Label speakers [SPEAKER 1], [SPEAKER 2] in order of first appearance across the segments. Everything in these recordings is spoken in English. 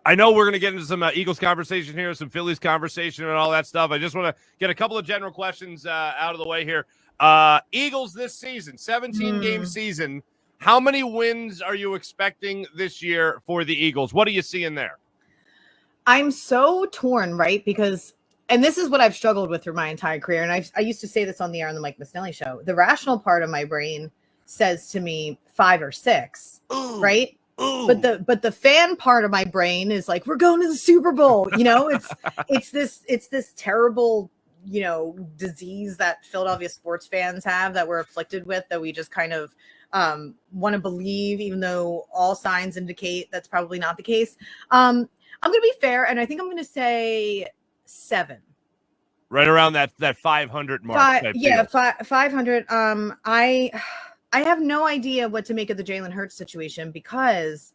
[SPEAKER 1] I know we're going to get into some Eagles conversation here, some Phillies conversation and all that stuff. I just want to get a couple of general questions out of the way here. Eagles this season, 17-game season. How many wins are you expecting this year for the Eagles? What are you seeing there?
[SPEAKER 2] I'm so torn, right? Because, and this is what I've struggled with through my entire career. And I used to say this on the air on the Mike Misnelli show. The rational part of my brain says to me 5 or 6, right?
[SPEAKER 1] Ooh.
[SPEAKER 2] But the fan part of my brain is like, we're going to the Super Bowl. You know, it's this terrible, you know, disease that Philadelphia sports fans have that we're afflicted with, that we just kind of want to believe, even though all signs indicate that's probably not the case. I'm going to be fair, and I think I'm going to say 7.
[SPEAKER 1] Right around that 500 mark.
[SPEAKER 2] 500. I have no idea what to make of the Jalen Hurts situation, because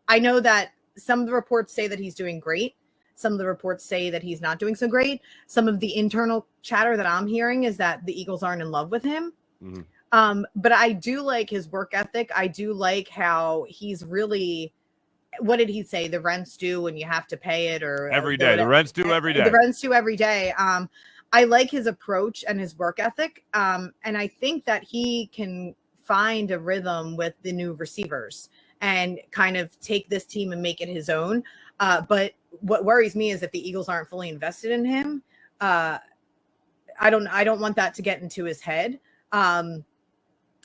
[SPEAKER 2] I know that some of the reports say that he's doing great. Some of the reports say that he's not doing so great. Some of the internal chatter that I'm hearing is that the Eagles aren't in love with him. Mm-hmm. But I do like his work ethic. I do like how he's really, what did he say? The rent's due when you have to pay it, or
[SPEAKER 1] every day. The rent's due every day.
[SPEAKER 2] The rent's due every day. I like his approach and his work ethic. And I think that he can find a rhythm with the new receivers and kind of take this team and make it his own. But what worries me is that the Eagles aren't fully invested in him. I don't want that to get into his head.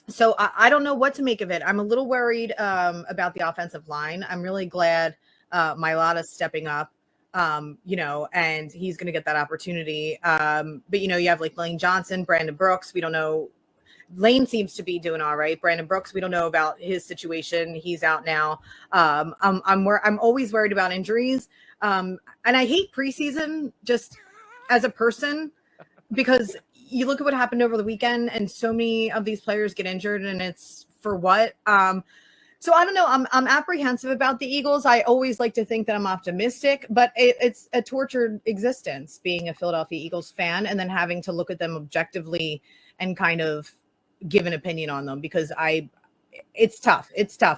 [SPEAKER 2] So I don't know what to make of it. I'm a little worried about the offensive line. I'm really glad Mailata's stepping up, you know, and he's going to get that opportunity. But, you know, you have like Lane Johnson, Brandon Brooks. We don't know. Lane seems to be doing all right. Brandon Brooks, we don't know about his situation. He's out now. I'm always worried about injuries. And I hate preseason just as a person, because you look at what happened over the weekend and so many of these players get injured, and it's for what? So I don't know. I'm apprehensive about the Eagles. I always like to think that I'm optimistic, but it's a tortured existence being a Philadelphia Eagles fan and then having to look at them objectively and kind of give an opinion on them, because it's tough.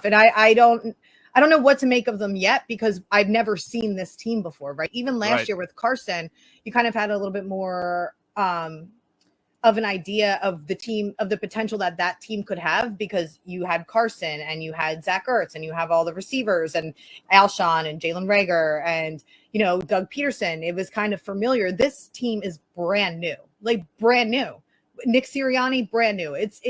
[SPEAKER 2] And I don't know what to make of them yet, because I've never seen this team before, right? Even last year with Carson, you kind of had a little bit more of an idea of the team, of the potential that team could have, because you had Carson and you had Zach Ertz and you have all the receivers and Alshon and Jalen Reagor and, you know, Doug Peterson. It was kind of familiar. This team is brand new, like brand new. Nick Sirianni, brand new. It's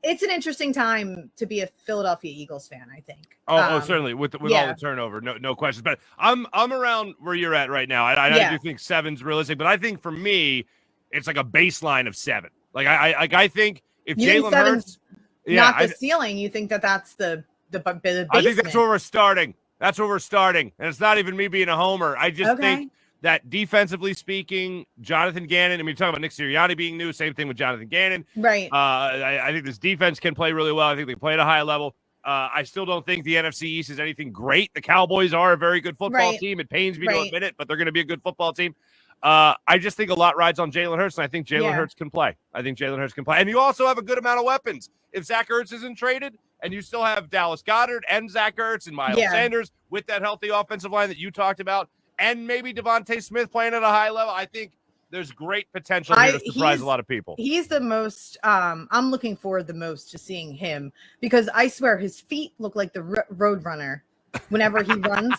[SPEAKER 2] an interesting time to be a Philadelphia Eagles fan, I think.
[SPEAKER 1] Oh, certainly with all the turnover, no questions. But I'm around where you're at right now. I do think 7's realistic, but I think for me, it's like a baseline of 7. Like I think if Jalen Hurts,
[SPEAKER 2] not the ceiling, you think that's the basement.
[SPEAKER 1] I think that's where we're starting. That's where we're starting, and it's not even me being a homer. I just think that defensively speaking, Jonathan Gannon, I mean, talking about Nick Sirianni being new, same thing with Jonathan Gannon.
[SPEAKER 2] Right.
[SPEAKER 1] I think this defense can play really well. I think they play at a high level. I still don't think the NFC East is anything great. The Cowboys are a very good football team. It pains me to admit it, but they're going to be a good football team. I just think a lot rides on Jalen Hurts, and I think Jalen Hurts can play. And you also have a good amount of weapons. If Zach Ertz isn't traded, and you still have Dallas Goedert and Zach Ertz and Miles Sanders with that healthy offensive line that you talked about, and maybe Devontae Smith playing at a high level, I think there's great potential here to surprise a lot of people.
[SPEAKER 2] He's the most, I'm looking forward the most to seeing him, because I swear his feet look like the road runner whenever he runs.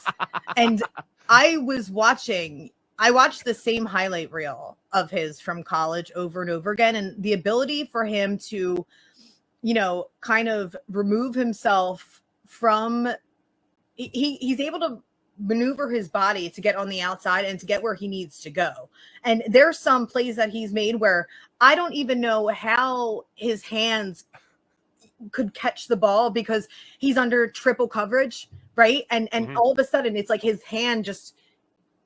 [SPEAKER 2] And I watched the same highlight reel of his from college over and over again. And the ability for him to, you know, kind of remove himself from, he's able to maneuver his body to get on the outside and to get where he needs to go. And there's some plays that he's made where I don't even know how his hands could catch the ball, because he's under triple coverage, right? And all of a sudden it's like his hand just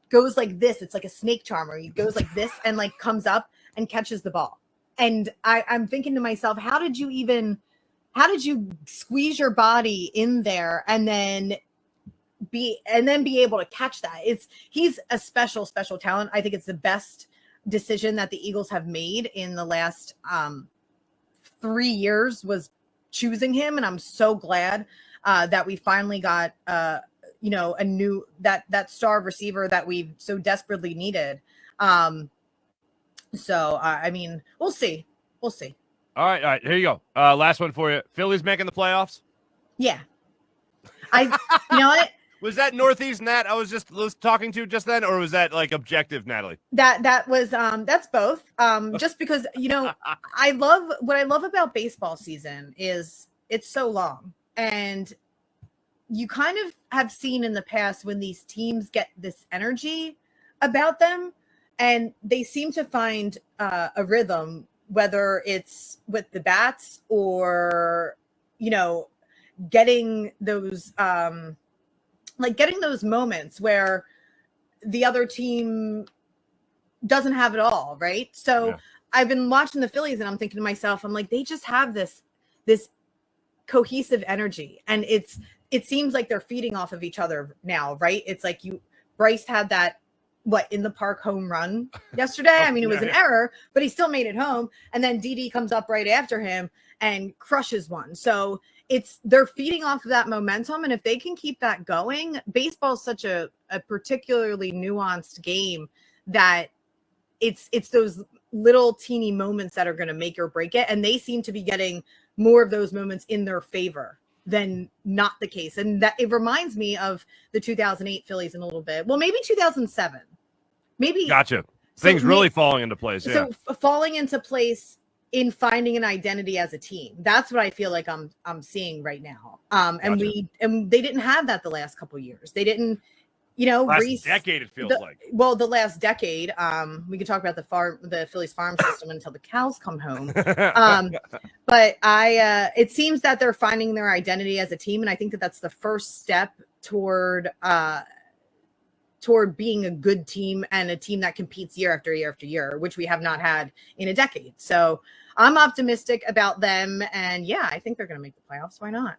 [SPEAKER 2] goes like this. It's like a snake charmer. He goes like this and like comes up and catches the ball. And I'm thinking to myself, how did you squeeze your body in there and then be able to catch that? He's a special talent. I think it's the best decision that the Eagles have made in the last 3 years was choosing him, and I'm so glad. that we finally got, you know, a new that star receiver that we so desperately needed. So I mean, we'll see. We'll see.
[SPEAKER 1] All right. Here you go. Last one for you. Phillies making the playoffs?
[SPEAKER 2] Yeah. You know what?
[SPEAKER 1] Was that Northeast Nat I was talking to just then, or was that like objective, Natalie?
[SPEAKER 2] That was that's both. Just because, you know, what I love about baseball season is it's so long, and you kind of have seen in the past when these teams get this energy about them, and they seem to find a rhythm, whether it's with the bats or, you know, getting those moments where the other team doesn't have it all, right? So I've been watching the Phillies and I'm thinking to myself, I'm like, they just have this cohesive energy, and it seems like they're feeding off of each other now, right? It's like Bryce had that in the park home run yesterday. I mean, it was an error, but he still made it home. And then Didi comes up right after him and crushes one. So they're feeding off of that momentum. And if they can keep that going, baseball is such a particularly nuanced game that it's those little teeny moments that are going to make or break it. And they seem to be getting more of those moments in their favor than not the case. And that it reminds me of the 2008 Phillies in a little bit. Well, maybe 2007. Maybe.
[SPEAKER 1] Gotcha. Things really falling into place. Yeah.
[SPEAKER 2] So falling into place in finding an identity as a team. That's what I feel like I'm seeing right now. And they didn't have that the last couple of years. They didn't, you know,
[SPEAKER 1] last decade it feels like.
[SPEAKER 2] Well, the last decade, we could talk about the Phillies farm system until the cows come home. But it seems that they're finding their identity as a team, and I think that that's the first step toward being a good team and a team that competes year after year after year, which we have not had in a decade. So I'm optimistic about them, and yeah, I think they're going to make the playoffs. Why not?